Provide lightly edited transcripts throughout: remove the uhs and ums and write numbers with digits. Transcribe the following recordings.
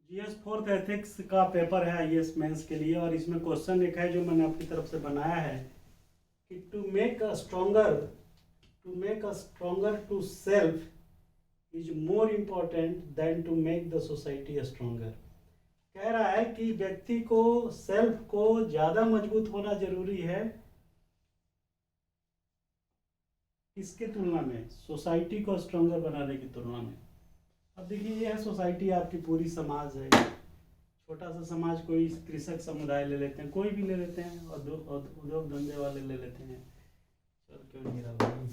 GS fourth ethics का paper है IAS mains के लिए, और इसमें क्वेश्चन लिखा है जो मैंने अपनी तरफ से बनाया है कि to make a stronger to self is more important than to make the society stronger. कह रहा है कि व्यक्ति को सेल्फ को ज़्यादा मजबूत होना जरूरी है इसके तुलना में, सोसाइटी को स्ट्रोंगर बनाने की तुलना में। अब देखिए, ये है सोसाइटी, आपकी पूरी समाज है। छोटा सा समाज, कोई कृषक समुदाय ले लेते हैं, कोई भी ले लेते हैं, और उद्योग धंधे वाले ले लेते हैं। चल क्यों गिरा भाई।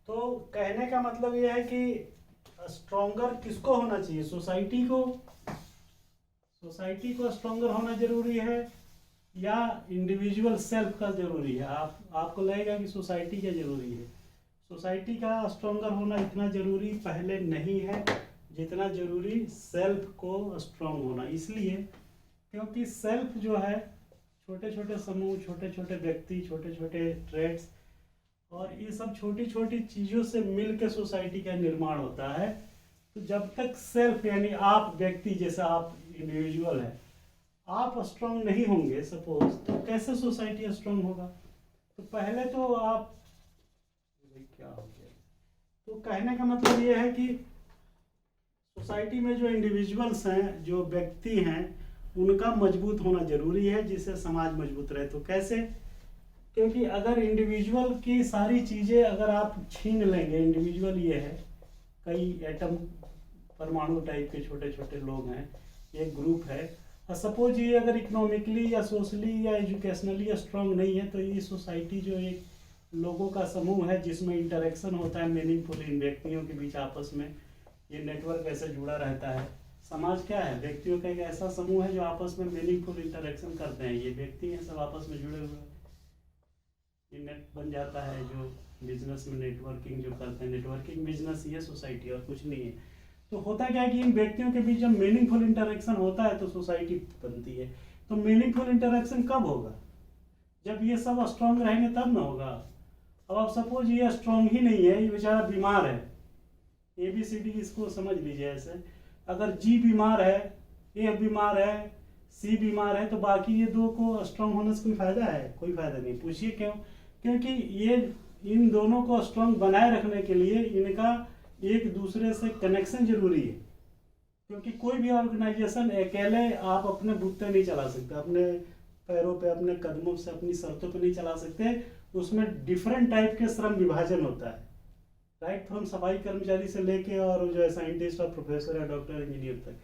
तो कहने का मतलब ये है कि स्ट्रोंगर किसको होना चाहिए, सोसाइटी को स्ट्रोंगर होना जरूरी है या इंडिविजुअल सेल्फ का जरूरी है। आपको लगेगा कि सोसाइटी का जरूरी है। सोसाइटी का स्ट्रोंगर होना इतना जरूरी पहले नहीं है जितना जरूरी सेल्फ को स्ट्रोंग होना। इसलिए क्योंकि सेल्फ जो है, छोटे छोटे समूह, छोटे छोटे व्यक्ति, छोटे छोटे ट्रेड्स, और ये सब छोटी छोटी चीज़ों से मिल के सोसाइटी का निर्माण होता है। तो जब तक सेल्फ यानी आप व्यक्ति, जैसा आप इंडिविजुअल है, आप स्ट्रांग नहीं होंगे सपोज, तो कैसे सोसाइटी स्ट्रांग होगा। तो पहले तो आप, क्या हो गया, तो कहने का मतलब ये है कि सोसाइटी में जो इंडिविजुअल्स हैं, जो व्यक्ति हैं, उनका मजबूत होना जरूरी है जिससे समाज मजबूत रहे। तो कैसे, क्योंकि अगर इंडिविजुअल की सारी चीज़ें अगर आप छीन लेंगे, इंडिविजुअल ये है, कई एटम परमाणु टाइप के छोटे छोटे लोग हैं, एक ग्रुप है, और सपोज ये अगर इकोनॉमिकली या सोशली या एजुकेशनली स्ट्रांग नहीं है, तो ये सोसाइटी जो एक लोगों का समूह है जिसमें इंटरेक्शन होता है मीनिंगफुल, इन व्यक्तियों के बीच आपस में ये नेटवर्क ऐसे जुड़ा रहता है। समाज क्या है, व्यक्तियों का एक ऐसा समूह है जो आपस में मीनिंगफुल इंटरेक्शन करते हैं। ये व्यक्ति हैं, सब आपस में जुड़े हुए हैं, ये नेट बन जाता है। जो बिजनेस में नेटवर्किंग जो करते हैं, नेटवर्किंग बिजनेस ये सोसाइटी और कुछ नहीं है। तो होता क्या है कि इन व्यक्तियों के बीच जब मीनिंगफुल इंटरेक्शन होता है तो सोसाइटी बनती है। तो मीनिंगफुल इंटरेक्शन कब होगा, जब ये सब स्ट्रांग रहेंगे तब ना होगा। अब आप सपोज ये स्ट्रांग ही नहीं है, ये बेचारा बीमार है, ABCD इसको समझ लीजिए ऐसे, अगर G बीमार है, A बीमार है, C बीमार है, तो बाकी ये दो को स्ट्रांग होने से कोई फायदा है? कोई फायदा नहीं। पूछिए क्यों? क्योंकि ये इन दोनों को स्ट्रांग बनाए रखने के लिए इनका एक दूसरे से कनेक्शन जरूरी है। क्योंकि कोई भी ऑर्गेनाइजेशन अकेले आप अपने बूते नहीं चला सकते, अपने पैरों पे, अपने कदमों से, अपनी शर्तों पे नहीं चला सकते। उसमें डिफरेंट टाइप के श्रम विभाजन होता है, राइट फ्रॉम सफाई कर्मचारी से लेके और जो है साइंटिस्ट और प्रोफेसर या डॉक्टर इंजीनियर तक।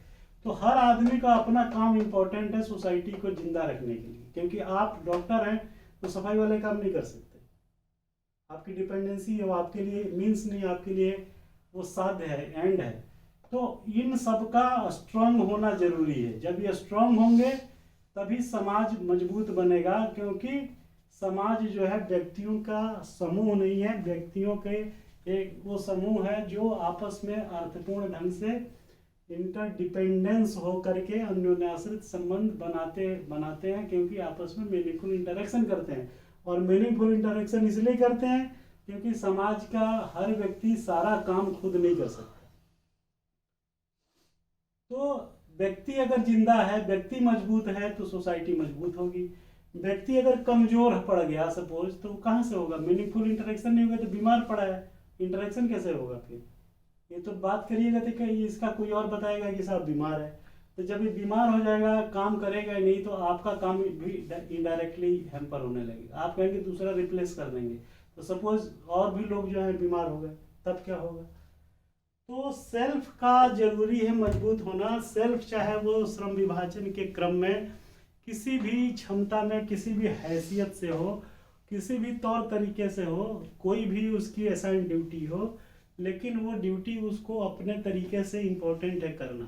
तो हर आदमी का अपना काम इम्पोर्टेंट है सोसाइटी को जिंदा रखने के लिए। क्योंकि आप डॉक्टर हैं तो सफाई वाले काम नहीं कर सकते, आपकी डिपेंडेंसी है, वो आपके लिए मीन्स नहीं, आपके लिए वो साध्य है, एंड है। तो इन सब का स्ट्रांग होना जरूरी है। जब ये स्ट्रांग होंगे तभी समाज मजबूत बनेगा। क्योंकि समाज जो है व्यक्तियों का समूह नहीं है, व्यक्तियों के एक वो समूह है जो आपस में अर्थपूर्ण ढंग से इंटरडिपेंडेंस हो करके अन्योन्याश्रित संबंध बनाते हैं। क्योंकि आपस में मीनिंगफुल इंटरेक्शन करते हैं, और मीनिंगफुल इंटरेक्शन इसलिए करते हैं क्योंकि समाज का हर व्यक्ति सारा काम खुद नहीं कर सकता। तो व्यक्ति अगर जिंदा है, व्यक्ति मजबूत है, तो सोसाइटी मजबूत होगी। व्यक्ति अगर कमजोर पड़ गया सपोज, तो कहाँ से होगा? मीनिंगफुल इंटरेक्शन नहीं होगा, तो बीमार पड़ा है, इंटरेक्शन कैसे होगा फिर? ये तो बात करिएगा तो कहीं इसका कोई और बताएगा कि साहब बीमार है। तो जब ये बीमार हो जाएगा, काम करेगा ही नहीं, तो आपका काम भी इनडायरेक्टली हैम्पर होने लगेगा। आप कहेंगे दूसरा रिप्लेस कर देंगे, तो सपोज और भी लोग जो है बीमार हो गए, तब क्या होगा? तो सेल्फ का जरूरी है मजबूत होना। सेल्फ चाहे वो श्रम विभाजन के क्रम में किसी भी क्षमता में, किसी भी हैसियत से हो, किसी भी तौर तरीके से हो, कोई भी उसकी असाइन ड्यूटी हो, लेकिन वो ड्यूटी उसको अपने तरीके से इम्पोर्टेंट है करना।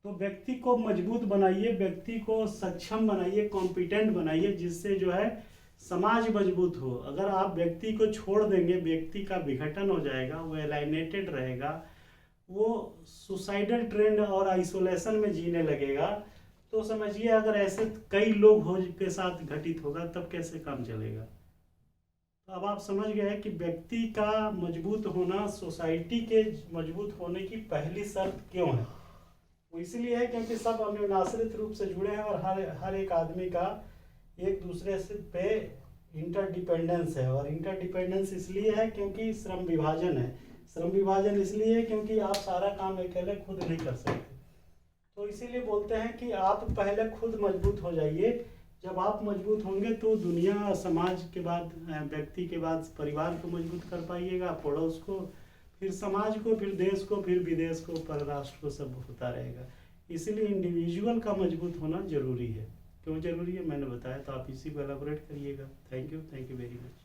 तो व्यक्ति को मजबूत बनाइए, व्यक्ति को सक्षम बनाइए, कॉम्पिटेंट बनाइए, जिससे जो है समाज मजबूत हो। अगर आप व्यक्ति को छोड़ देंगे, व्यक्ति का विघटन हो जाएगा, वो एलाइनेटेड रहेगा, वो सुसाइडल ट्रेंड और आइसोलेशन में जीने लगेगा, तो समझिए अगर ऐसे कई लोग हो के साथ घटित होगा तब कैसे काम चलेगा। तो अब आप समझ गए कि व्यक्ति का मजबूत होना सोसाइटी के मजबूत होने की पहली शर्त क्यों है। वो इसलिए है क्योंकि सब अन्योन्याश्रित रूप से जुड़े हैं और हर एक आदमी का एक दूसरे से पे इंटरडिपेंडेंस है। और इंटरडिपेंडेंस इसलिए है क्योंकि श्रम विभाजन है। श्रम विभाजन इसलिए है क्योंकि आप सारा काम अकेले खुद नहीं कर सकते। तो इसीलिए बोलते हैं कि आप पहले खुद मजबूत हो जाइए। जब आप मजबूत होंगे तो दुनिया, समाज के बाद व्यक्ति के बाद परिवार को मजबूत कर पाइएगा, पड़ोस को, फिर समाज को, फिर देश को, फिर विदेश को, परराष्ट्र को, सब होता रहेगा। इसीलिए इंडिविजुअल का मजबूत होना जरूरी है। क्यों जरूरी है मैंने बताया, तो आप इसी को एलाबोरेट करिएगा। Thank you very much.